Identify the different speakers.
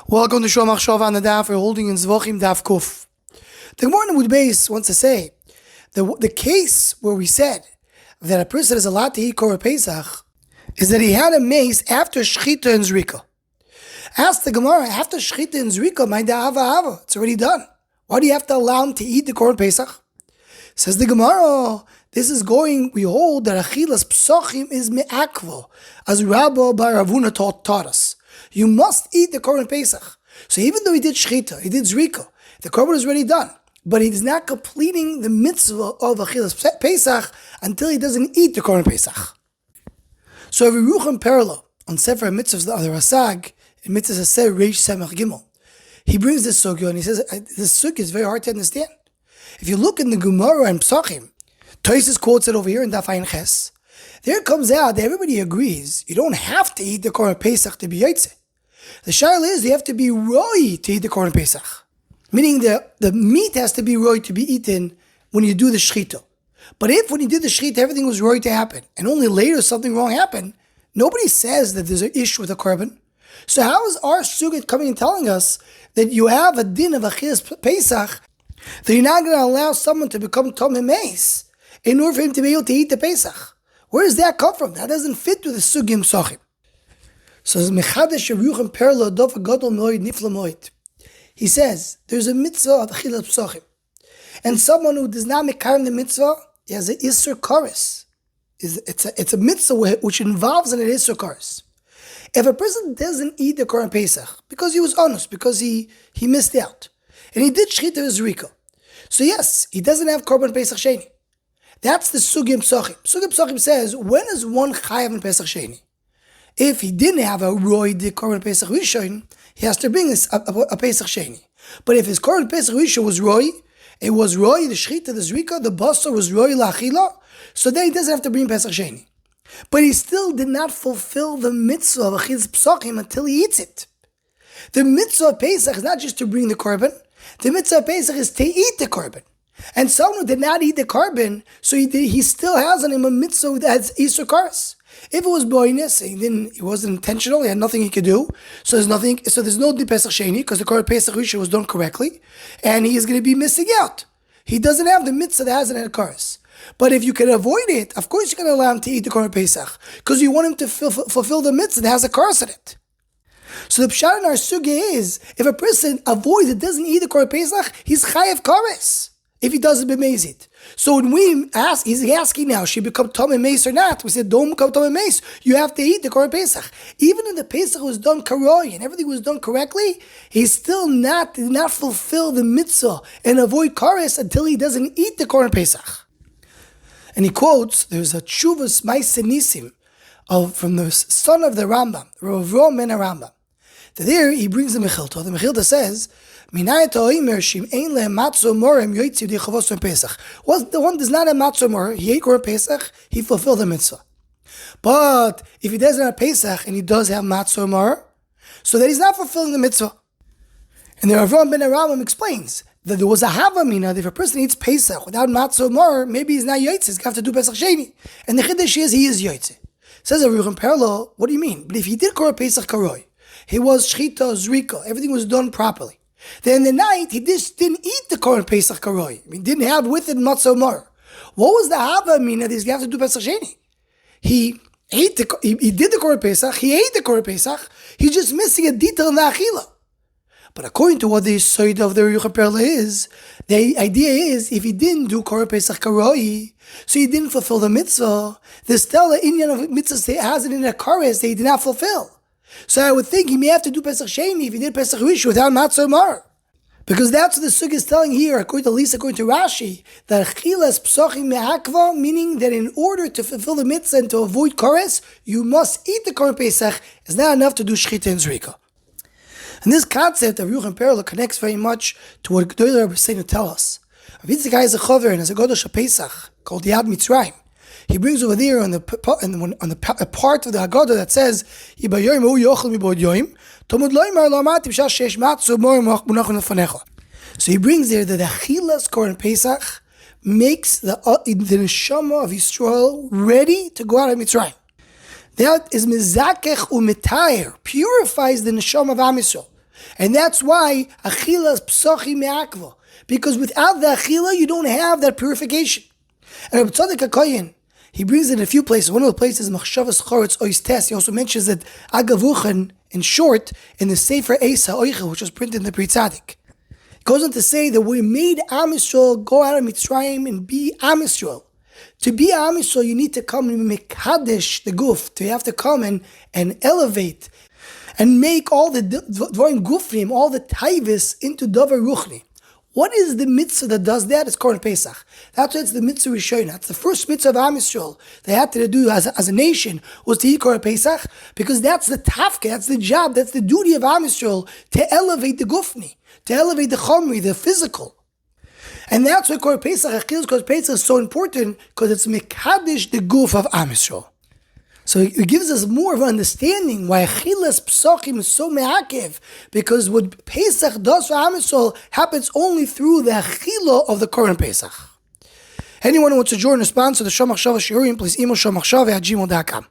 Speaker 1: Welcome to Shomach Shav on the Daf. We're holding in Zevachim Daf Kuf. The Gemara in Amud Beis wants to say the case where we said that a person is allowed to eat Korban Pesach is that he had a mace after Shechita and Zrika. Ask the Gemara, after Shechita and Zrika, my da'ava, it's already done. Why do you have to allow him to eat the Korban Pesach? Says the Gemara, we hold that Achilas Pesachim is me'akvo, as Rabbi Bar Ravuna taught us. You must eat the Korban Pesach. So even though he did Shechita, he did Zrika, the Korban is already done. But he is not completing the mitzvah of Achilas Pesach until he doesn't eat the Korban Pesach. So every Rucham parallel on Sefer Mitzvahs, the Rasag, in Mitzvah Saseh Reish Samach Gimel, he brings this sugya and he says, this sugya is very hard to understand. If you look in the Gemara and Pesachim, Tosfos quotes it over here in Daf Ayin Ches. There it comes out that everybody agrees you don't have to eat the Korban Pesach to be Yotze. The shaila is you have to be roi to eat the Korban Pesach. Meaning the meat has to be roi to be eaten when you do the Shechita. But if when you did the Shechita everything was roi to happen, and only later something wrong happened, nobody says that there's an issue with the Korban. So how is our Sugat coming and telling us that you have a din of Achilas Pesach, that you're not going to allow someone to become Tomei Meis in order for him to be able to eat the Pesach? Where does that come from? That doesn't fit with the Sugim Pesachim. So he says there's a mitzvah of Achilas Pesachim, and someone who does not make the mitzvah, he has an Isser Kares. It's a mitzvah which involves an Isser Kares. If a person doesn't eat the Korban Pesach because he was honest, because he missed out, and he did Shechita Zrika, so yes, he doesn't have Korban Pesach Sheni. That's the Sugim Pesachim. Sugim Pesachim says, when is one Chayav in Pesach Sheni? If he didn't have a Roy de Korban Pesach Rishon, he has to bring a Pesach Sheni. But if his Korban Pesach Rishon was Roy, it was Roy, the Shechita, the Zrika, the Basar was Roy La'achila, so then he doesn't have to bring Pesach Sheni. But he still did not fulfill the mitzvah of Achilas Pesachim until he eats it. The mitzvah of Pesach is not just to bring the Korban, the mitzvah of Pesach is to eat the Korban. And someone who did not eat the Korban, so he still has on him a mitzvah that has Isser Kares. If it was boyness, he wasn't intentional, he had nothing he could do, so there's no Pesach Sheni, because the Korban Pesach Rishon was done correctly, and he is going to be missing out. He doesn't have the mitzvah that has an Kares. But if you can avoid it, of course you're going to allow him to eat the Korban Pesach, because you want him to fulfill the mitzvah that has a Kares in it. So the pshat in our sugya is, if a person avoids it, doesn't eat the Korban Pesach, he's chayav kares if he doesn't b'meis it. So when we ask, he's asking now, should he become Tomei Meis or not? We said, don't become Tomei Meis. You have to eat the Korban Pesach. Even if the Pesach was done karoi and everything was done correctly, he still did not fulfill the mitzvah and avoid kares until he doesn't eat the Korban Pesach. And he quotes, there's a Tshuvas Ma'aseh Nisim from the son of the Rambam, Rav Rom ben Rambam. There he brings the Mechilta. The Mechilta says, well, the one does not have matzah mor, he ate Korban Pesach, he fulfilled the mitzvah. But if he doesn't have Pesach and he does have matzah mor, so that he's not fulfilling the mitzvah. And the Rav Rom ben Rambam explains that there was a havamina that if a person eats Pesach without matzah mor, maybe he's not yotze, he's going to have to do Pesach Sheni. And the chiddush is he is yotze. Says a Rucham parallel, what do you mean? But if he did Korban Pesach karoi, he was Shechita, Zrika, everything was done properly. Then the night, he just didn't eat the Korban Pesach karoi. He didn't have with it matzah mor. What was the havamina that he's going to have to do Pesach Sheni? He did the Korban Pesach, he ate the Korban Pesach, he's just missing a detail in the achila. But according to what the side of the Rucham parallel is, the idea is, if he didn't do Korban Pesach karoi, so he didn't fulfill the mitzvah, there's still an inyan of mitzvah that has it in a kares that he did not fulfill. So I would think he may have to do Pesach Sheni if he did Pesach Rishon without matzah mor. Because that's what the sugya is telling here, according to Rashi, that Achilas Pesachim me'akva, meaning that in order to fulfill the mitzvah and to avoid kares, you must eat the Korban Pesach. It's not enough to do Shechita and Zrika. And this concept of Rucham parallel connects very much to what G'dolei Rebbe saying to tell us. Rav Yitzchak has a chaver and has a Godosh Pesach called Yad Mitzrayim. He brings over there on the part of the Haggadah that says, so he brings there that the Achilas Korban Pesach makes the neshama of Yisrael ready to go out of Mitzrayim. That is mizakech u'mitayir, purifies the neshama of Am Yisrael. And that's why Achilas Pesachim me'akva. Because without the Achila, you don't have that purification. And Rabbi Tzaddik HaKoyen, he brings it in a few places. One of the places, Machshavas Choretz Ois Tes, he also mentions that Agavuchen, in short, in the Sefer Eisa Oicha, which was printed in the Pri Tzaddik. It goes on to say that we made Am Yisrael go out of Mitzrayim and be Am Yisrael. To be Am Yisrael, you need to come and mekadesh the guf. You have to come and elevate and make all the dvarim gufrim, all the taivis into davar ruchni. What is the mitzvah that does that? It's Korban Pesach. That's why it's the mitzvah Rishonah. That's the first mitzvah of Am Yisrael they had to do as a nation, was to eat Korban Pesach, because that's the tafka, that's the job, that's the duty of Am Yisrael, to elevate the gufni, to elevate the chomri, the physical. And that's why Korban Pesach, Achilas Korban Pesach is so important, because it's mekadesh the guf of Am Yisrael. So it gives us more of an understanding why Achilas Pesachim is so me'akev, because what Pesach does for Am Yisrael happens only through the Achila of the Korban Pesach. Anyone who wants to join or sponsor the Shomachshava Shiurim, please email shomachshava@gmail.com.